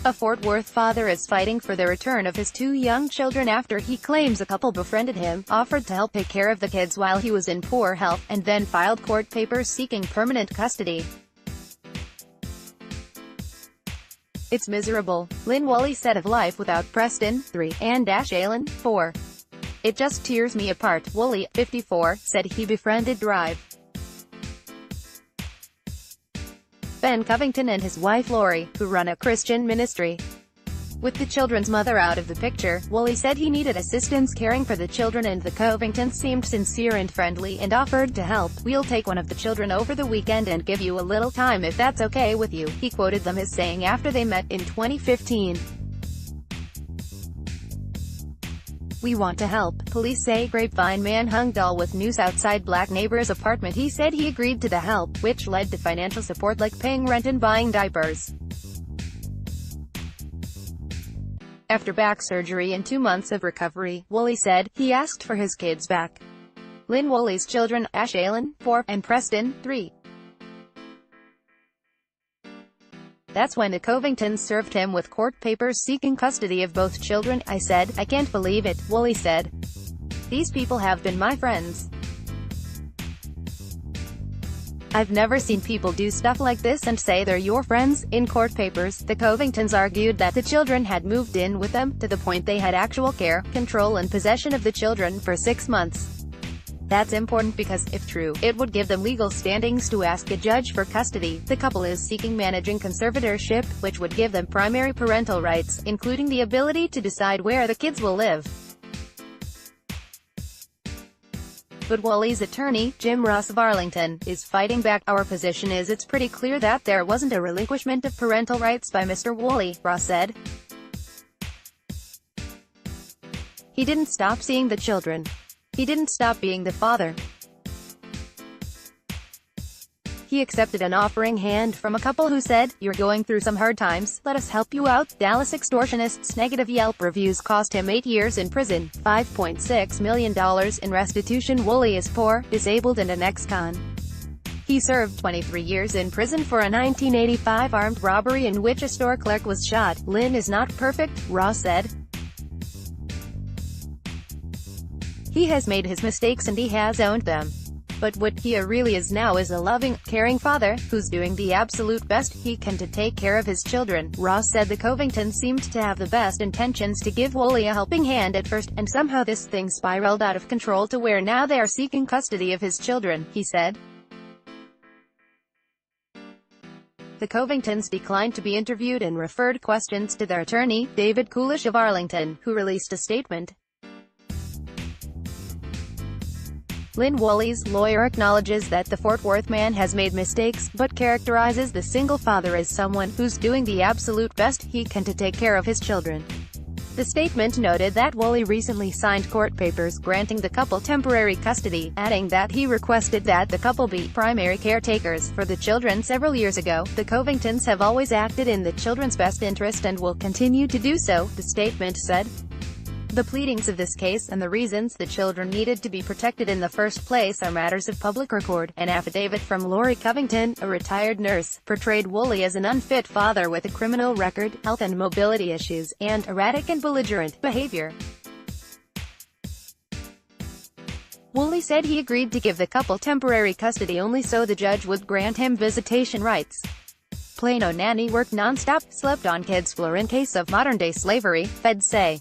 A Fort Worth father is fighting for the return of his 2 young children after he claims a couple befriended him, offered to help take care of the kids while he was in poor health, and then filed court papers seeking permanent custody. "It's miserable," Lynn Wooley said of life without Preston, 3, and Ashealyn, 4. "It just tears me apart," Wooley, 54, said he befriended Drive. Ben Covington and his wife Lori, who run a Christian ministry. With the children's mother out of the picture, Wooley said he needed assistance caring for the children, and the Covingtons seemed sincere and friendly and offered to help. "We'll take one of the children over the weekend and give you a little time if that's okay with you," he quoted them as saying after they met in 2015. "We want to help." Police say Grapevine man hung doll with noose outside black neighbor's apartment. He said he agreed to the help, which led to financial support like paying rent and buying diapers. After back surgery and 2 months of recovery, Wooley said, he asked for his kids back. Lynn Wooley's children, Ashealyn, 4, and Preston, 3. That's when the Covingtons served him with court papers seeking custody of both children. "I said, I can't believe it," Wooley said. "These people have been my friends. I've never seen people do stuff like this and say they're your friends." In court papers, the Covingtons argued that the children had moved in with them, to the point they had actual care, control and possession of the children for 6 months. That's important because, if true, it would give them legal standings to ask a judge for custody. The couple is seeking managing conservatorship, which would give them primary parental rights, including the ability to decide where the kids will live. But Wooley's attorney, Jim Ross of Arlington, is fighting back. "Our position is it's pretty clear that there wasn't a relinquishment of parental rights by Mr. Wooley," Ross said. "He didn't stop seeing the children. He didn't stop being the father. He accepted an offering hand from a couple who said, 'You're going through some hard times, let us help you out.'" Dallas extortionists' negative Yelp reviews cost him 8 years in prison, $5.6 million in restitution. Wooley is poor, disabled and an ex-con. He served 23 years in prison for a 1985 armed robbery in which a store clerk was shot. "Lynn is not perfect," Ross said. "He has made his mistakes and he has owned them. But what he really is now is a loving, caring father, who's doing the absolute best he can to take care of his children." Ross said the Covingtons seemed to have the best intentions to give Wooley a helping hand at first, and somehow this thing spiraled out of control to where now they are seeking custody of his children, he said. The Covingtons declined to be interviewed and referred questions to their attorney, David Coolish of Arlington, who released a statement. Lynn Wooley's lawyer acknowledges that the Fort Worth man has made mistakes, but characterizes the single father as someone who's doing the absolute best he can to take care of his children. The statement noted that Wooley recently signed court papers granting the couple temporary custody, adding that he requested that the couple be primary caretakers for the children several years ago. "The Covingtons have always acted in the children's best interest and will continue to do so," the statement said. "The pleadings of this case, and the reasons the children needed to be protected in the first place, are matters of public record." An affidavit from Lori Covington, a retired nurse, portrayed Wooley as an unfit father with a criminal record, health and mobility issues, and erratic and belligerent behavior. Wooley said he agreed to give the couple temporary custody only so the judge would grant him visitation rights. Plano nanny worked non-stop, slept on kids' floor in case of modern-day slavery, feds say.